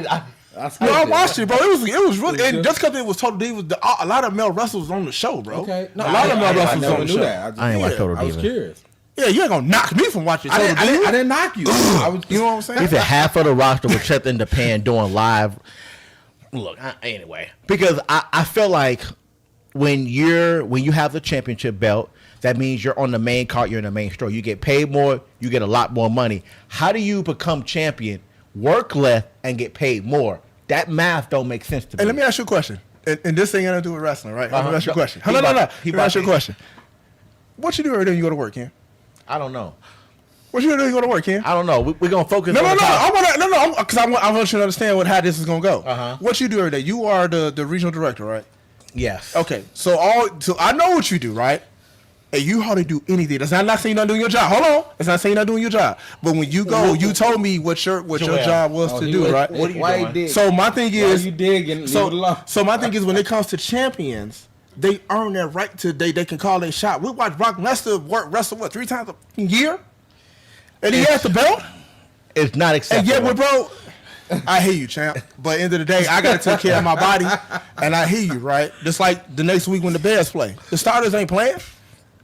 I watched it, bro. It was really, and just because it was Total Divas, a lot of male wrestlers on the show, bro. Okay, no, a lot of male wrestlers on the show. I ain't watch Total Divas. I was curious. Yeah, you ain't gonna knock me from watching Total Divas. I didn't knock you. You know what I'm saying? He said half of the roster was checked in Japan doing live. Look, anyway, because I feel like when you have the championship belt, that means you're on the main card, you're in the main store. You get paid more, you get a lot more money. How do you become champion, work less, and get paid more? That math don't make sense to me. And let me ask you a question. And this ain't gonna do with wrestling, right? Let me ask you a question. No. Let me ask you a question. What you do every day when you go to work, Ken? I don't know. What you do when you go to work, Ken? I don't know. We're gonna focus. No. Because I want you to understand how this is gonna go. What you do every day? You are the regional director, right? Yes. Okay. So I know what you do, right? And you hardly do anything. That's not saying you're not doing your job. Hold on. It's not saying you're not doing your job. But when you go, you told me what your job was to do, right? What are you doing? So my thing is, you digging? So my thing is, when it comes to champions, they earn their right to they can call their shot. We watch Brock Lesnar wrestle 3 times a year, and he has the belt. It's not acceptable. And yeah, bro. I hear you, champ. But at the end of the day, I gotta take care of my body, and I hear you, right? Just like the next week when the Bears play, the starters ain't playing.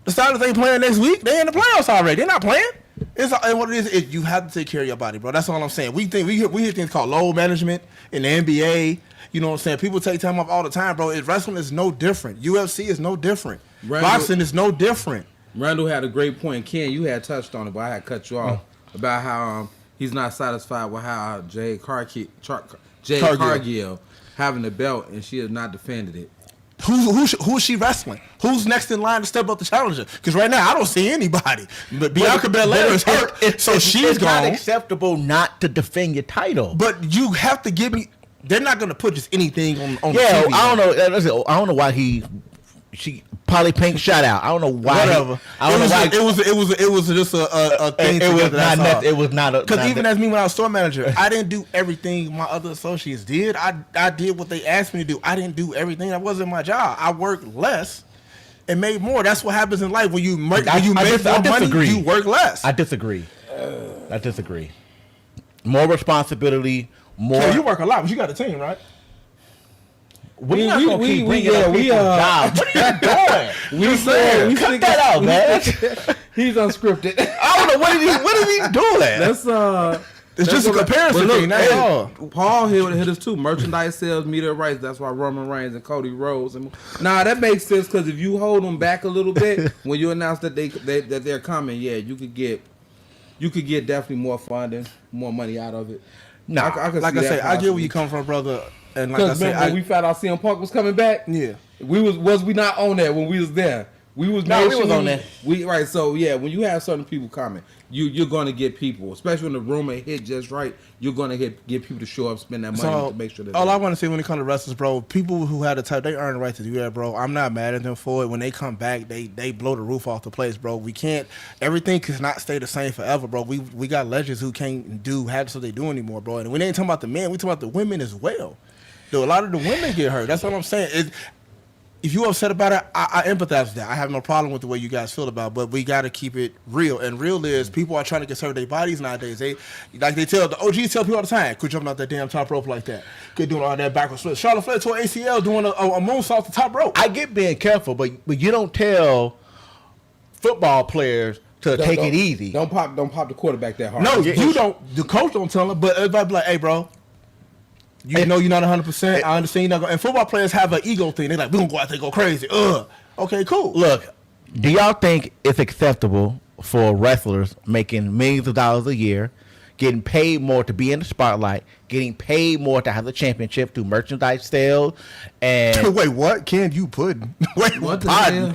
The starters ain't playing next week. They in the playoffs already. They're not playing. And what it is you have to take care of your body, bro. That's all I'm saying. We hear things called load management in the NBA. You know what I'm saying? People take time off all the time, bro. Wrestling is no different. UFC is no different. Boxing is no different. Randall had a great point. Ken, you had touched on it, but I had cut you off about how he's not satisfied with how Jade Cargill having the belt, and she has not defended it. Who is she wrestling? Who's next in line to step up the challenger? Because right now I don't see anybody. But Bianca Belair is hurt, so she's gone. It's not acceptable not to defend your title. But you have to give me. They're not going to put just anything on. Yeah, the TV. I don't know. I don't know why she Polly Pink shout out. I don't know why. Whatever. It was just a thing. It was not. Because even as me when I was store manager, I didn't do everything my other associates did. I did what they asked me to do. I didn't do everything. That wasn't my job. I worked less and made more. That's what happens in life. When you make more money, you work less. I disagree. More responsibility. More. So you work a lot, but you got a team, right? We What are you doing? Cut that out, man. He's unscripted. I don't know what is he doing. It's just a comparison thing. That's all. Paul hit us too. Merchandise sales, media rights. That's why Roman Reigns and Cody Rhodes. That makes sense because if you hold them back a little bit when you announce that they're coming, yeah, you could get definitely more funding, more money out of it. No, like I say, I get where you come from, brother. And like I said, when we found out CM Punk was coming back, yeah, we was not on that when we was there. We was on that. So yeah, when you have certain people coming, you're going to get people, especially when the rumor hit just right. You're going to get people to show up, spend that money to make sure that. All I want to say when it comes to wrestlers, bro, people who had the type, they earn the right to do that, bro. I'm not mad at them for it. When they come back, they blow the roof off the place, bro. We can't. Everything cannot stay the same forever, bro. We got legends who can't do habits what they do anymore, bro. And we ain't talking about the men, we talking about the women as well. Dude, a lot of the women get hurt. That's what I'm saying. If you're upset about it, I empathize with that. I have no problem with the way you guys feel about it, but we got to keep it real. And real is people are trying to conserve their bodies nowadays. They tell the OGs tell people all the time, quit jumping out that damn top rope like that. Quit doing all that backwards flip. Charlotte Flair tore ACL doing a moonsault to top rope. I get being careful, but you don't tell football players to take it easy. Don't pop the quarterback that hard. No, you don't. The coach don't tell them, but everybody be like, hey, bro. You know you're not 100%. I understand you're not going. And football players have an ego thing. They're like, we're going to go out there and go crazy. Okay, cool. Look, do y'all think it's acceptable for wrestlers making millions of dollars a year, getting paid more to be in the spotlight, getting paid more to have the championship through merchandise sales, and wait, what? Can you put? Wait, what the hell?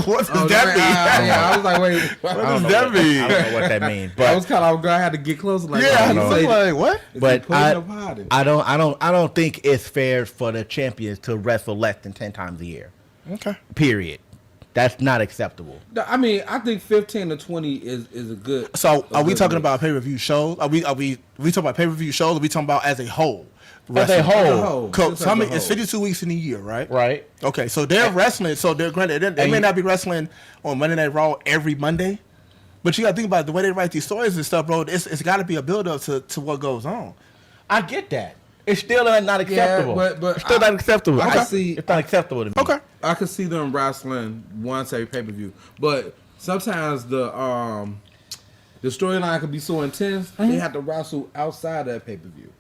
What does that mean? I was like, wait, what does that mean? I don't know what that means. But I was kind of, I had to get closer. Like, yeah, I was like, what? But I don't think it's fair for the champions to wrestle less than 10 times a year. Okay. Period. That's not acceptable. I mean, I think 15 to 20 is a good. So, are we talking about pay-per-view shows? Are we talking about pay-per-view shows? Or are we talking about as a whole? As a whole. It's 52 weeks in a year, right? Right. Okay, so they're wrestling. So they're granted. They may not be wrestling on Monday Night Raw every Monday, but you got to think about it, the way they write these stories and stuff, bro. It's got to be a build-up to what goes on. I get that. It's still not acceptable. but it's still not acceptable. I can see. It's not acceptable to me. Okay. I could see them wrestling once every pay-per-view, but sometimes the storyline could be so intense they have to wrestle outside of that pay-per-view.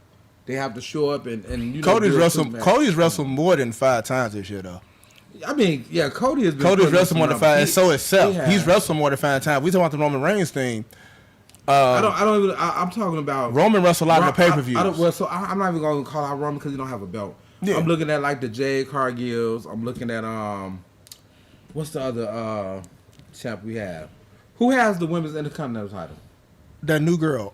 They have to show up and Cody's wrestled more than 5 times this year though. I mean, yeah, Cody's wrestled more than 5, and so is Seth. He He's wrestled more than 5 times. We talking about the Roman Reigns thing. I'm talking about Roman wrestled a lot of the pay-per-views. I'm not even going to call out Roman because he don't have a belt. Yeah. I'm looking at like the Jade Cargills. I'm looking at what's the other champ we have? Who has the women's intercontinental title? That new girl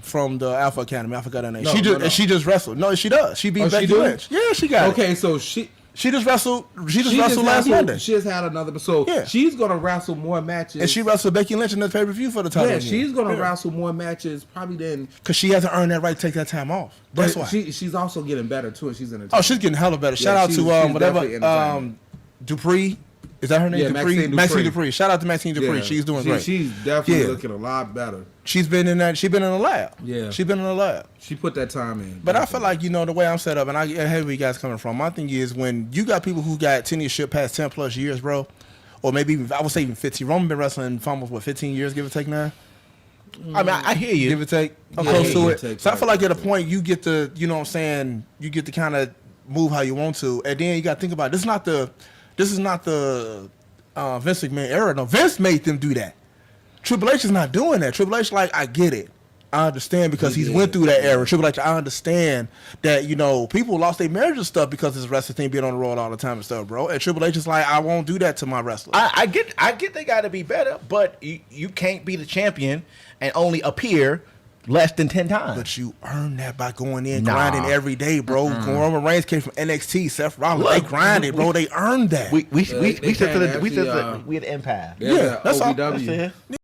from the Alpha Academy. I forgot her name. No, she just wrestled. No, she does. She beat Becky Lynch. Yeah, she got it. Okay, so she just wrestled. She just wrestled last Monday. She has had another. So Yeah. she's gonna wrestle more matches. And she wrestled Becky Lynch in the pay-per-view for the title. Yeah, she's gonna wrestle more matches probably than because she hasn't earned that right to take that time off. That's why. She's also getting better too, and she's in. Oh, she's getting hella better. Shout out to whatever Dupree. Is that her name? Yeah, Dupree? Maxine Dupree. Shout out to Maxine Dupree. Yeah. She's doing great. She's definitely looking a lot better. She's been in that. She's been in the lab. Yeah. She's been in the lab. She put that time in. But I feel like, the way I'm set up, and I get where you guys coming from. My thing is when you got people who got tenureship past 10 plus years, bro, or maybe even, I would say even 15. Roman been wrestling for almost 15 years, give or take now. I mean, I hear you. Give or take. I'm close to it. So I feel like at a point you get to, you know what I'm saying, you get to kind of move how you want to, and then you got to think about it. This is not the Vince McMahon era. No, Vince made them do that. Triple H is not doing that. Triple H, like, I get it. I understand because he's went through that era. Triple H, I understand that, people lost their marriage and stuff because this wrestling thing being on the road all the time and stuff, bro. And Triple H is like, I won't do that to my wrestlers. I get they got to be better, but you can't be the champion and only appear less than 10 times. But you earn that by going in grinding every day, bro. Roman Reigns came from NXT, Seth Rollins. They grinded, bro. They earned that. We said we had an impasse. Yeah, that's all. OVW. That's it.